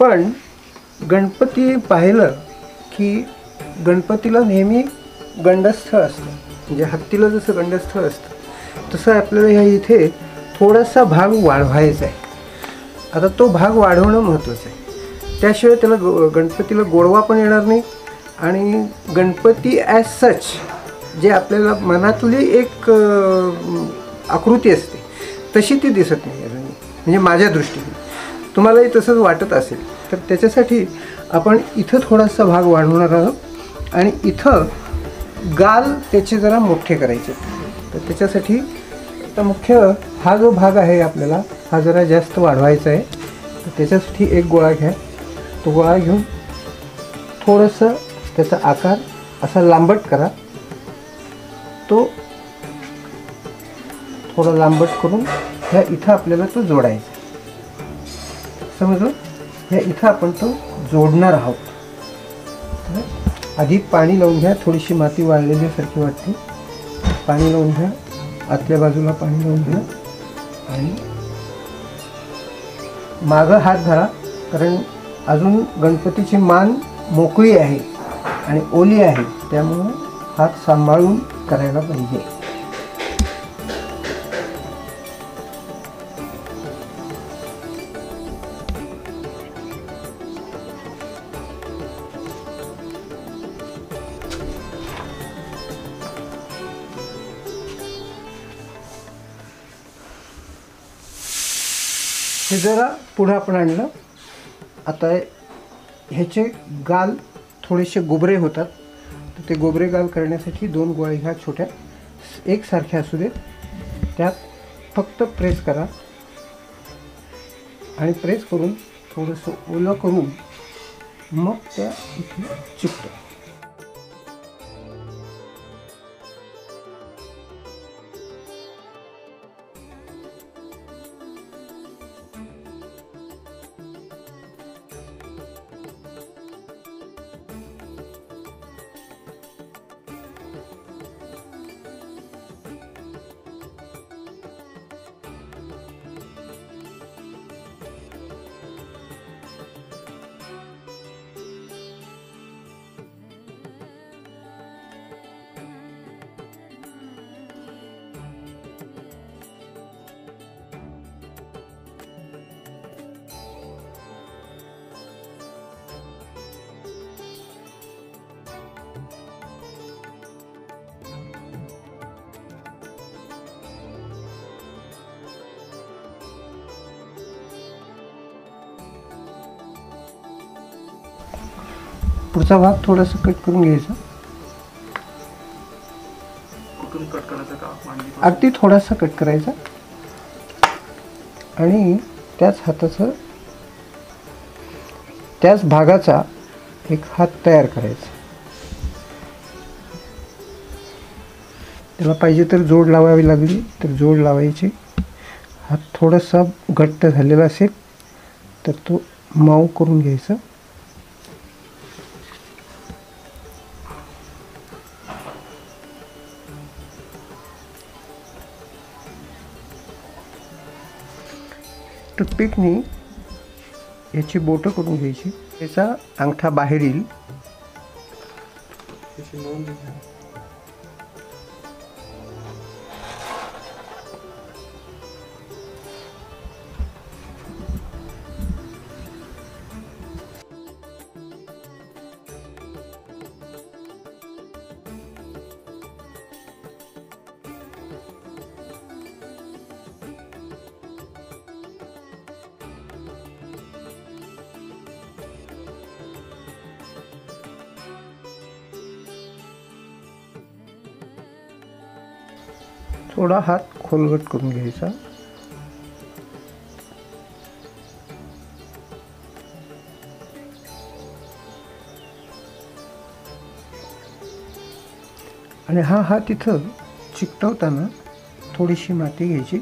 पण गणपती पाहिलं की गणपतीला नेहमी गंडस्थ असतं, म्हणजे हत्तीला जसं गंडस्थ असतं तसं आपल्याला ह्या इथे थोडासा भाग वाढवायचा आहे. आता तो भाग वाढवणं महत्त्वाचं आहे. त्याशिवाय त्याला गणपतीला गोडवा पण येणार नाही आणि गणपती ॲज सच जे आपल्याला मनातली एक आकृती असते तशी ती दिसत नाही अजून, म्हणजे माझ्या दृष्टीने. तुम्हालाही तसंच वाटत असेल तर त्याच्यासाठी आपण इथं थोडासा भाग वाढवणार आहोत आणि इथं गाल त्याचे जरा मोठे करायचे. तर त्याच्यासाठी आता मुख्य हा जो भाग आहे आपल्याला हा जरा जास्त वाढवायचा आहे. तर त्याच्यासाठी एक गोळा घ्या. तो गोळा घेऊन थोडंसं त्याचा आकार असा लांबट करा. तो थोडा लांबट करून ह्या इथं आपल्याला तो जोडायचा. समजलं? ह्या इथं आपण तो जोडणार आहोत. आधी पाणी लावून घ्या. थोडीशी माती वाळलेल्यासारखी वाटते. पाणी लावून घ्या. आतल्या बाजूला पाणी लावून घ्या आणि मागं हात धरा, कारण अजून गणपतीची मान मोकळी आहे आणि ओली आहे, त्यामुळं हात सांभाळून करायला पाहिजे. हे जरा पुढं आपण आणलं. आता ह्याचे गाल थोडेसे गोबरे होतात, तर ते गोबरे गाल करण्यासाठी 2 गोळ्या ह्या छोट्या एकसारख्या असू देत. त्यात फक्त प्रेस करा आणि प्रेस करून थोडंसं ओलं करून मग त्या इथे चिकटवा. पुढचा भाग थोडासा कट करून घ्यायचा. कुठून कट करायचं का? मांडीपासून? अगदी थोडासा कट करायचा आणि त्याच हाताचं त्याच भागाचा एक हात तयार करायचा. त्याला पाहिजे तर जोड लावावी लागली तर जोड लावायचे. हात थोडासा घट्ट झालेला असेल तर तो मऊ करून घ्यायचा. टूथपिकनी याची बोटं करून घ्यायची. त्याचा अंगठा बाहेर येईल. त्याची नोंद घ्या. थोडा हात खोलगट करून घ्यायचा. आणि हा हात इथं चिकटवताना थोडीशी माती घ्यायची.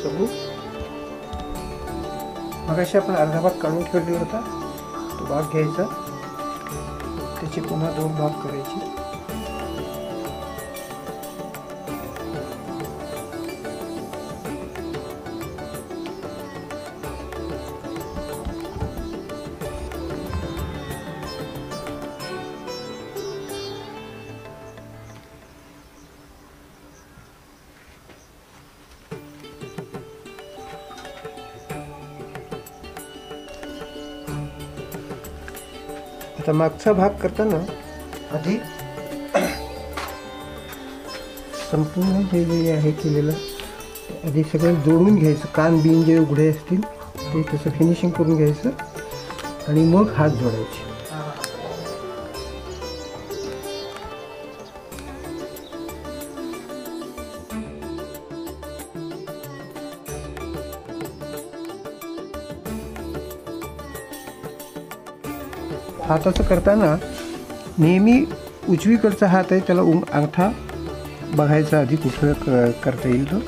सांगू. मगाशी आपण अर्धा भाग काढून ठेवलेला होता, तो भाग घ्यायचा, त्याचे पुन्हा 2 भाग करायचे. आता मागचा भाग करताना आधी संपूर्ण हे जे आहे केलेलं ते आधी सगळं जोडून घ्यायचं. कान बिन जे उघडे असतील ते तसं फिनिशिंग करून घ्यायचं आणि मग हात जोडायचे. हाताचं करताना नेहमी उजवीकडचा हात आहे त्याला अंगठा बघायचा आधी कुठं करता येईल तो.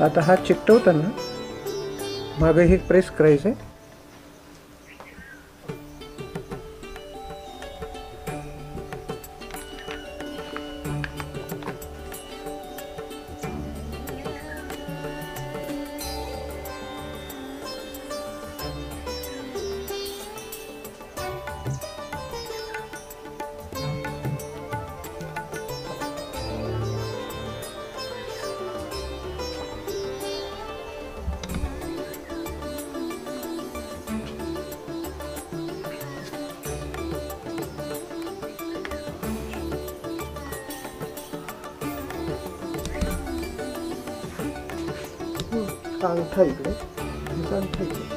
आता हात चिकटवताना मागे हे प्रेस करायचं आहे. अंगठा इकडे, अंगठा इकडे.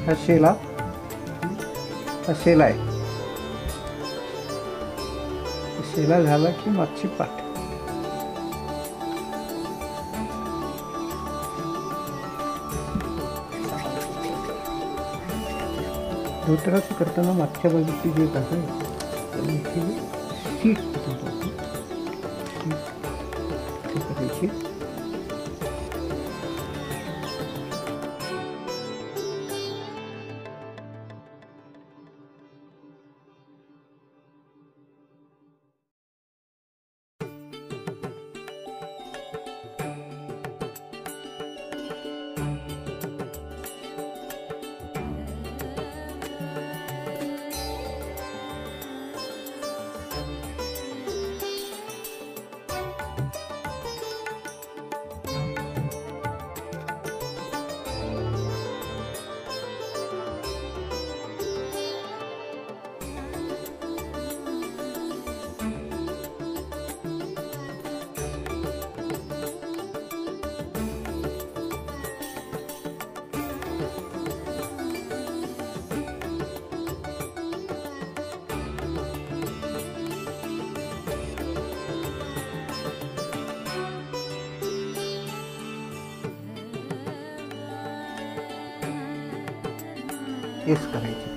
हा शेला आहे. शेला झाला की मागची पाठ. धोतराचं करताना मागच्या बाजूची जी भाग आहे सीट करायची. एस करायची.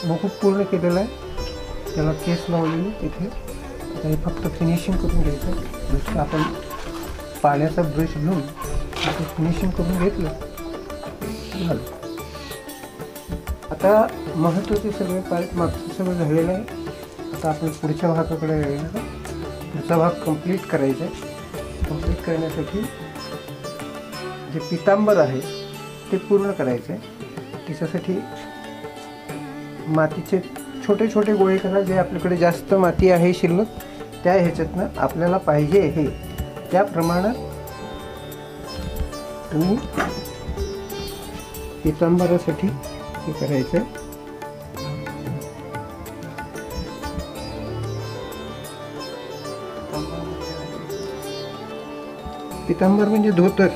मुकुट पूर्ण केलेला आहे, त्याला केस लावलेली तिथे. आता हे फक्त फिनिशिंग करून घ्यायचं. जसं आपण पाण्याचा ब्रश घेऊन ते फिनिशिंग करून घेतलं झालं. आता महत्त्वाचे सगळे पार्ट मागचं सगळं झालेलं आहे. आता आपण पुढच्या भागाकडे येणार आहोत. पुढचा भाग कंप्लीट करायचा आहे. कंप्लीट करण्यासाठी जे पितांबर आहे ते पूर्ण करायचं आहे. त्याच्यासाठी मातीचे छोटे छोटे गोळे करा. जे आपल्याकडे जास्त माती आहे शिल्लक, त्या ह्याच्यातनं आपल्याला पाहिजे हे त्या प्रमाणात तुम्ही पितांबरासाठी हे करायचं आहे. पितांबर म्हणजे धोतर.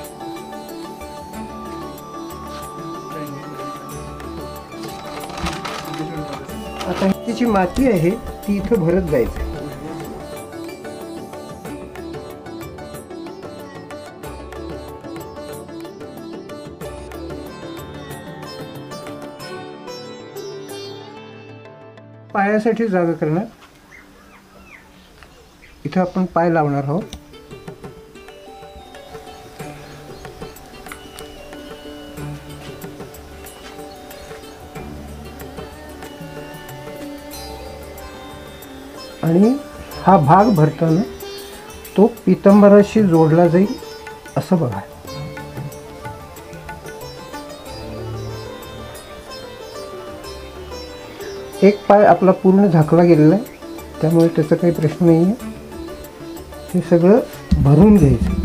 आता ही जी माती आहे ती इथं भरत जायचं. पायासाठी जागा करणार. इथं आपण पाय लावणार आहोत. आणि हा भाग भरताना तो पितांबराशी जोडला जाईल असं बघा. एक पाय आपला पूर्ण झाकला गेलेला आहे, त्यामुळे त्याचा काही प्रश्न नाही आहे. हे सगळं भरून घ्यायचं.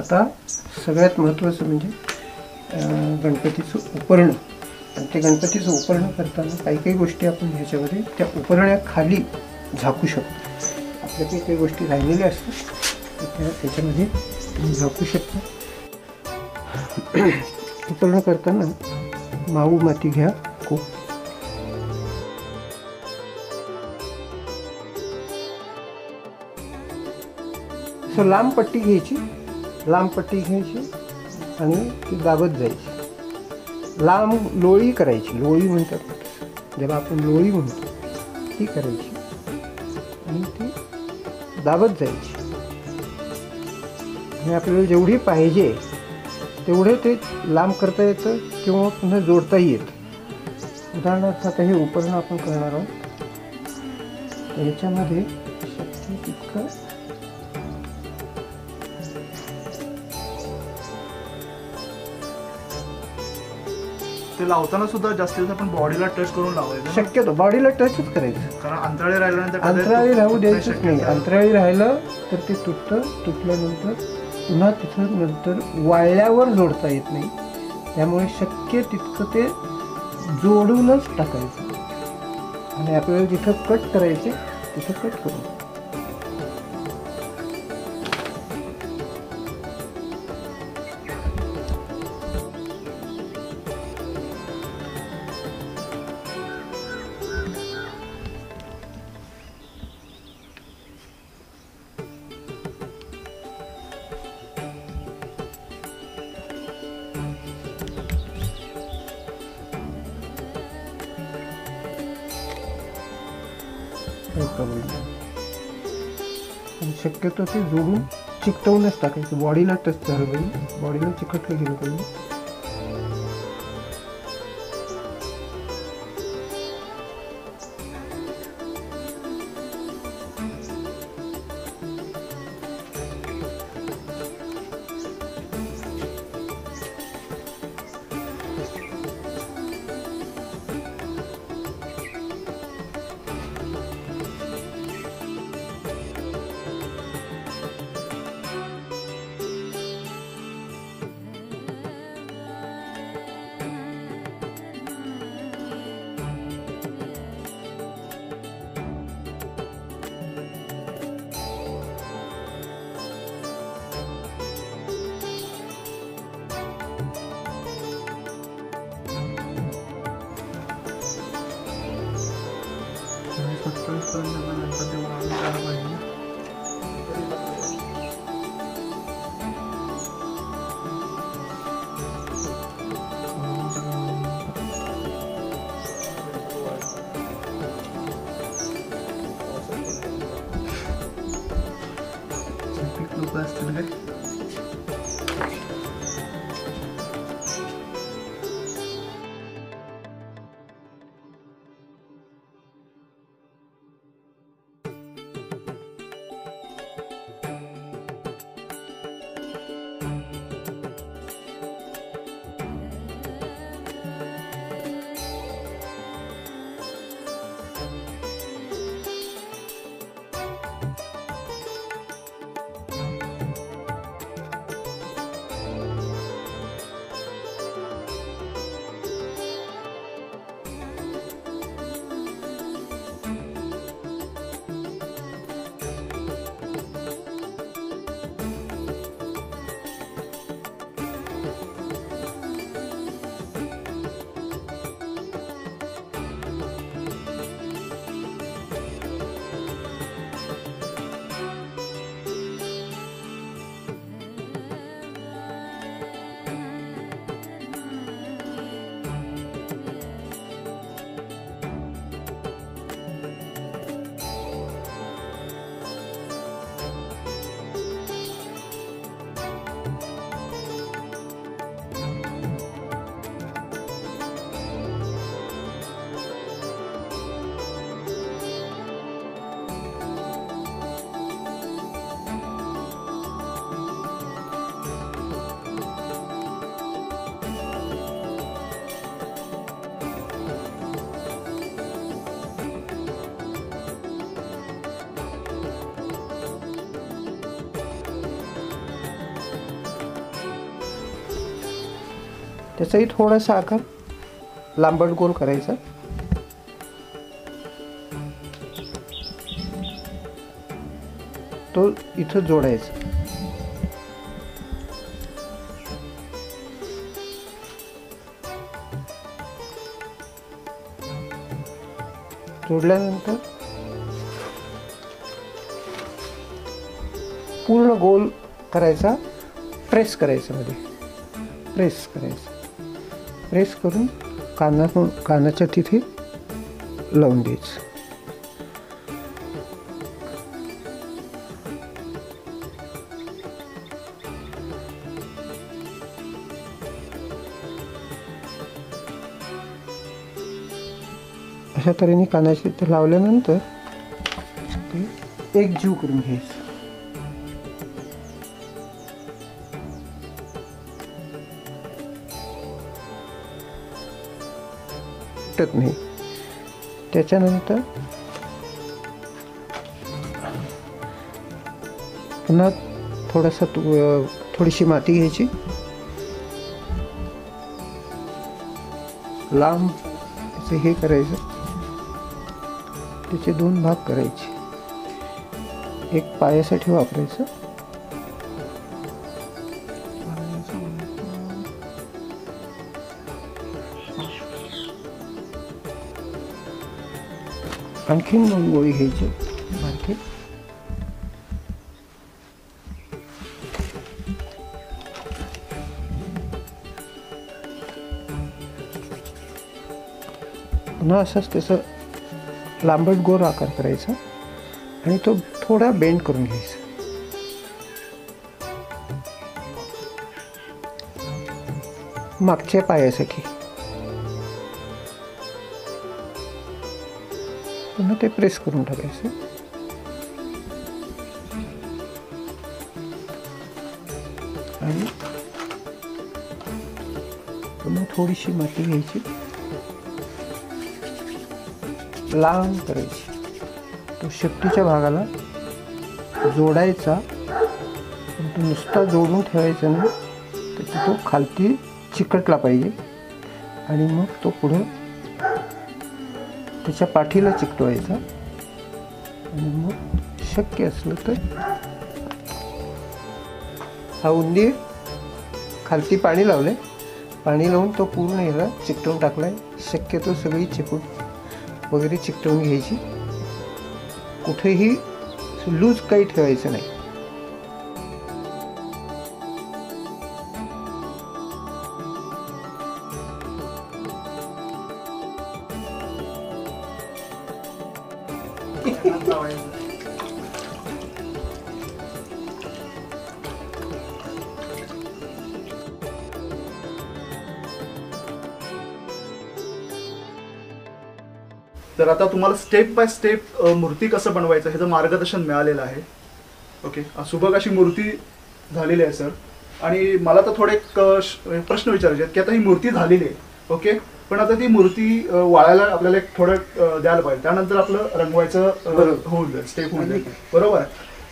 आता सगळ्यात महत्त्वाचं म्हणजे गणपतीचं उपरणं. आणि ते गणपतीचं उपरणं करताना काही काही गोष्टी आपण ह्याच्यामध्ये त्या उपरण्याखाली झाकू शकतो. आपल्या काही गोष्टी राहिलेल्या असतात त्याच्यामध्ये तुम्ही झाकू शकता. उपरणं करताना माऊ माती घ्या खूप. असं लांब पट्टी घ्यायची आणि ती दाबत जायची. लांब लोळी करायची, लोळी म्हणतात जेव्हा आपण लोळी म्हणतो ती करायची आणि ती दाबत जायची. आणि आपल्याला जेवढी पाहिजे तेवढे ते लांब करता येतं किंवा पुन्हा जोडताही येतं. उदाहरणार्थ आता हे उपकरण आपण करणार आहोत तर ह्याच्यामध्ये शक्य तितकं ते लावताना सुद्धा जास्तीत आपण बॉडीला टच करून लावायचं. शक्यतो बॉडीला टचच करायचं, कारण अंतराळी राहिल्यानंतर अंतराळी राहू द्यायचंच नाही. अंतराळी राहिलं तर ते तुटल्यानंतर पुन्हा तिथं नंतर वाळल्यावर जोडता येत नाही. त्यामुळे शक्य तितकं ते जोडूनच टाकायचं आणि आपल्याला जिथं कट करायचे तिथं कट करू. शक्यतो ते जोडून चिकटवूनच टाकायचं. बॉडीला टच झालं पाहिजे, बॉडीला चिकटलं गेलं पाहिजे. त्याचाही थोडासा आकार लांबट गोल करायचा. तो इथं जोडायचा. जोडल्यानंतर पूर्ण गोल करायचा. प्रेस करायचं मध्ये, प्रेस करायचं. प्रेस करून कानाच्या तिथे लावून द्यायचं. अशा तऱ्हेने कानाच्या तिथे लावल्यानंतर ते एक जीव करून घ्यायचं. तुटत नाही. त्याच्यानंतर पुन्हा थोडीशी माती घ्यायची. लांब हे करायचं. त्याचे 2 भाग करायचे. एक पायासाठी वापरायचं. आणखीन 2 गोळी घ्यायचे बारके. पुन्हा असंच त्याचं लांबट गोल आकार करायचा आणि तो थोडा बेंड करून घ्यायचा. मागच्या पायासाठी पुन्हा ते प्रेस करून टाकायचं. आणि पुन्हा थोडीशी माती घ्यायची, लांब करायची. तो शेपटीच्या भागाला जोडायचा. पण तो नुसता जोडून ठेवायचा नाही, तर तो खालती चिकटला पाहिजे. आणि मग तो पुढं त्याच्या पाठीला चिकटवायचा. आणि मग शक्य असलं तर हा उंदीर खालती पाणी लावले. पाणी लावून तो पूर्ण याला चिकटवून टाकलाय. शक्यतो सगळी चिकूट वगैरे चिकटवून घ्यायची. कुठेही लूज काही ठेवायचं नाही. तर आता तुम्हाला स्टेप बाय स्टेप मूर्ती कसं बनवायचं ह्याचं मार्गदर्शन मिळालेलं आहे. ओके, सुबक अशी मूर्ती झालेली आहे सर. आणि मला तर थोडे प्रश्न विचारायचे आहेत की आता ही मूर्ती झालेली आहे. ओके, पण आता ती मूर्ती वाळायला आपल्याला एक थोडं द्यायला पाहिजे. त्यानंतर आपलं रंगवायचं होऊन जाईल, स्टेप होऊन जाईल. बरोबर.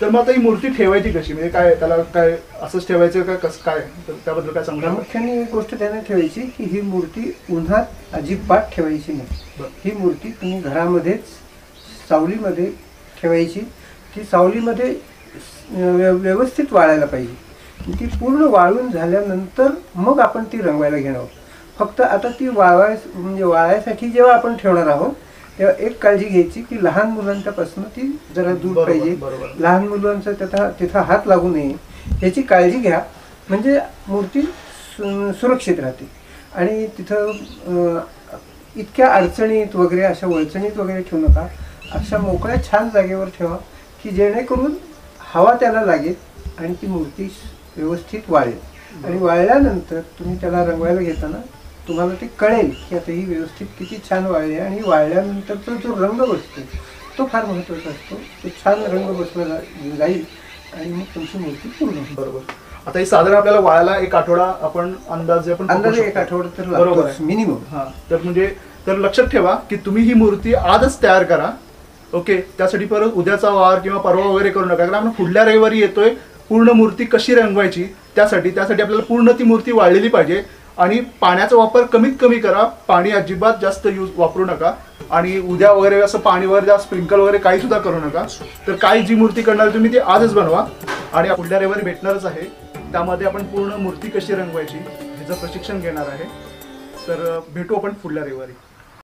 तर मग आता ही मूर्ती ठेवायची कशी, म्हणजे काय त्याला काय असंच ठेवायचं का कसं काय, तर त्याबद्दल काय सांगू? प्रामुख्याने एक गोष्ट त्याने ठेवायची की ही मूर्ती उन्हात अजिबात ठेवायची नाही. ही मूर्ती तुम्ही घरामध्येच सावलीमध्ये ठेवायची. ती सावलीमध्ये व्यवस्थित वाळायला पाहिजे. ती पूर्ण वाळून झाल्यानंतर मग आपण ती रंगवायला घेणार आहोत. फक्त आता ती वाळायसाठी जेव्हा आपण ठेवणार आहोत तेव्हा एक काळजी घ्यायची की लहान मुलांच्यापासून ती जरा दूर पाहिजे. लहान मुलांचा तिथं हात लागू नये याची काळजी घ्या. म्हणजे मूर्ती सुरक्षित राहते. आणि तिथं इतक्या अडचणीत वगैरे अशा वळचणीत वगैरे ठेवू नका. अशा मोकळ्या छान जागेवर ठेवा की जेणेकरून हवा त्याला लागेल आणि ती मूर्ती व्यवस्थित वाळेल. आणि वाळल्यानंतर तुम्ही त्याला रंगवायला घेताना तुम्हाला ते कळेल की आता ही व्यवस्थित किती छान वाळली आहे. आणि वाळल्यानंतरचा जो रंग बसतो तो फार महत्त्वाचा असतो. तो छान रंग बसला जाईल आणि मग तुमची मूर्ती पूर्ण होईल. बरोबर. आता ही साधारण आपल्याला वाळायला एक आठवडा आपण अंदाजे एक आठवडा तर लागतो मिनिमम. हां, तर म्हणजे तर लक्षात ठेवा की तुम्ही ही मूर्ती आजच तयार करा. ओके, त्यासाठी परत उद्याचा वार किंवा परवा वगैरे करू नका. कारण आपण पुढल्या रविवारी येतोय. पूर्ण मूर्ती कशी रंगवायची त्यासाठी आपल्याला पूर्ण ती मूर्ती वाळलेली पाहिजे. आणि पाण्याचा वापर कमीत कमी करा. पाणी अजिबात जास्त वापरू नका आणि उद्या वगैरे असं पाणी वगैरे स्प्रिंकल वगैरे काही सुद्धा करू नका. तर काही जी मूर्ती करणार तुम्ही ती आजच बनवा आणि पुढल्या रविवारी भेटणारच आहे. त्यामध्ये आपण पूर्ण मूर्ती कशी रंगवायची ह्याचं प्रशिक्षण घेणार आहे. तर भेटू आपण पुढल्या रविवारी.